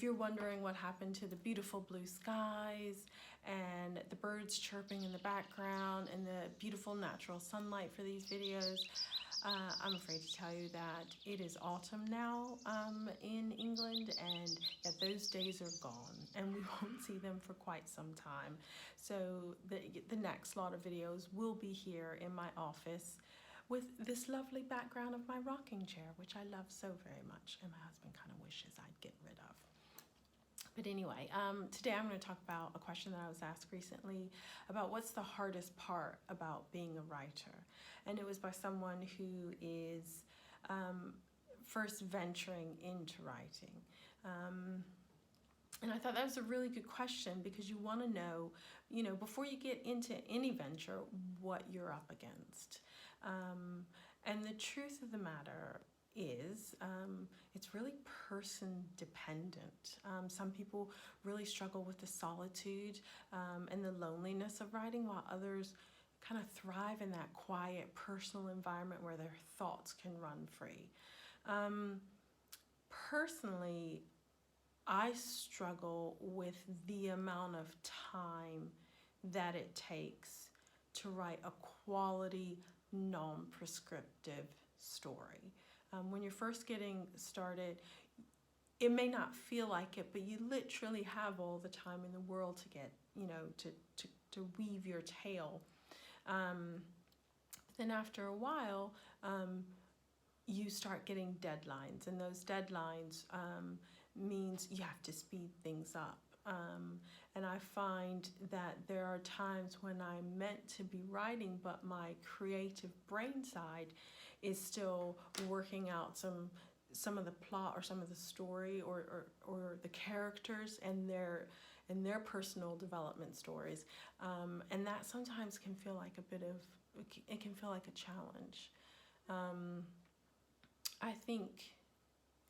you're wondering what happened to the beautiful blue skies and the birds chirping in the background and the beautiful natural sunlight for these videos, I'm afraid to tell you that it is autumn now in England, and that those days are gone and we won't see them for quite some time. So the next lot of videos will be here in my office with this lovely background of my rocking chair, which I love so very much and my husband kind of wishes I'd get rid of. But anyway, today I'm going to talk about a question that I was asked recently about what's the hardest part about being a writer. And it was by someone who is first venturing into writing. And I thought that was a really good question, because you want to know, before you get into any venture, what you're up against. And the truth of the matter is it's really person dependent. Some people really struggle with the solitude and the loneliness of writing, while others kind of thrive in that quiet personal environment where their thoughts can run free. Personally, I struggle with the amount of time that it takes to write a quality, non-prescriptive story. When you're first getting started, it may not feel like it, but you literally have all the time in the world to get, to weave your tale. Then after a while, you start getting deadlines, and those deadlines means you have to speed things up. And I find that there are times when I'm meant to be writing, but my creative brain side is still working out some of the plot or some of the story or the characters and their personal development stories. And that sometimes can feel like it can feel like a challenge. I think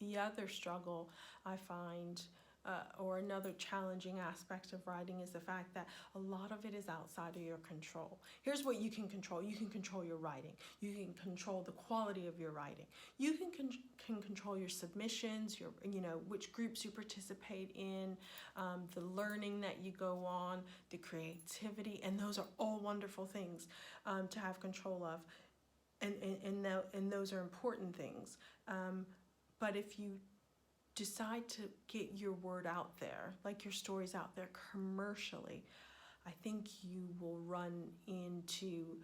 the other struggle I find, or another challenging aspect of writing, is the fact that a lot of it is outside of your control. Here's what you can control. You can control your writing. You can control the quality of your writing. You can control your submissions, which groups you participate in, the learning that you go on, the creativity, and those are all wonderful things to have control of, and those are important things. But if you decide to get your word out there, like your stories out there commercially, I think you will run into,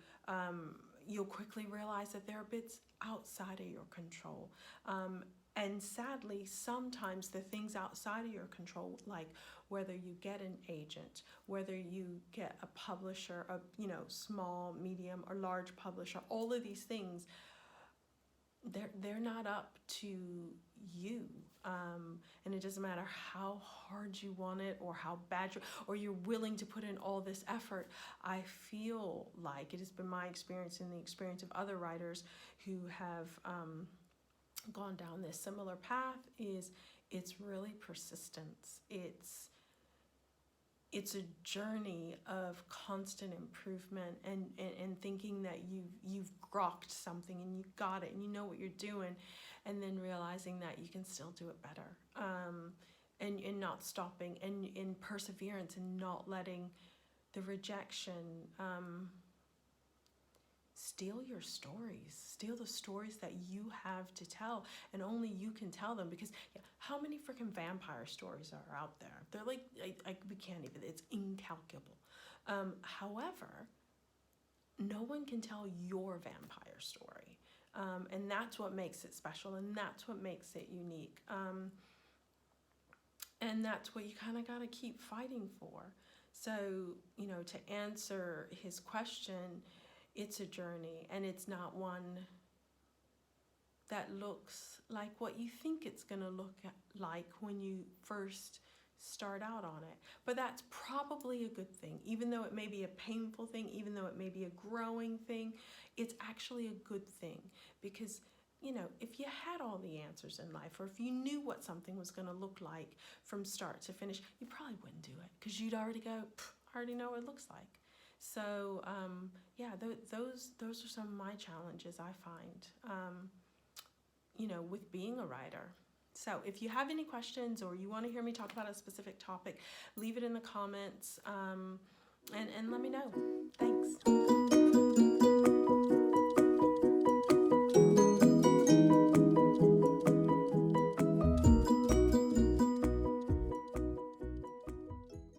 you'll quickly realize that there are bits outside of your control. And sadly, sometimes the things outside of your control, like whether you get an agent, whether you get a publisher, a small, medium, or large publisher, all of these things, they're not up to you, and it doesn't matter how hard you want it or how bad you're willing to put in all this effort. I feel like it has been my experience and the experience of other writers who have gone down this similar path, is it's really persistence. It's a journey of constant improvement and thinking that you've grokked something and you got it and you know what you're doing, and then realizing that you can still do it better, and not stopping, and in perseverance, and not letting the rejection steal your stories, steal the stories that you have to tell, and only you can tell them. Because how many freaking vampire stories are out there? They're like we can't even, it's incalculable. However, no one can tell your vampire story, and that's what makes it special, and that's what makes it unique, and that's what you kind of got to keep fighting for. So, to answer his question, it's a journey, and it's not one that looks like what you think it's going to look like when you first start out on it. But that's probably a good thing. Even though it may be a painful thing, even though it may be a growing thing, it's actually a good thing. Because, if you had all the answers in life, or if you knew what something was going to look like from start to finish, you probably wouldn't do it, because you'd already go, I already know what it looks like. So, those are some of my challenges I find, with being a writer. So if you have any questions or you want to hear me talk about a specific topic, leave it in the comments and let me know. Thanks.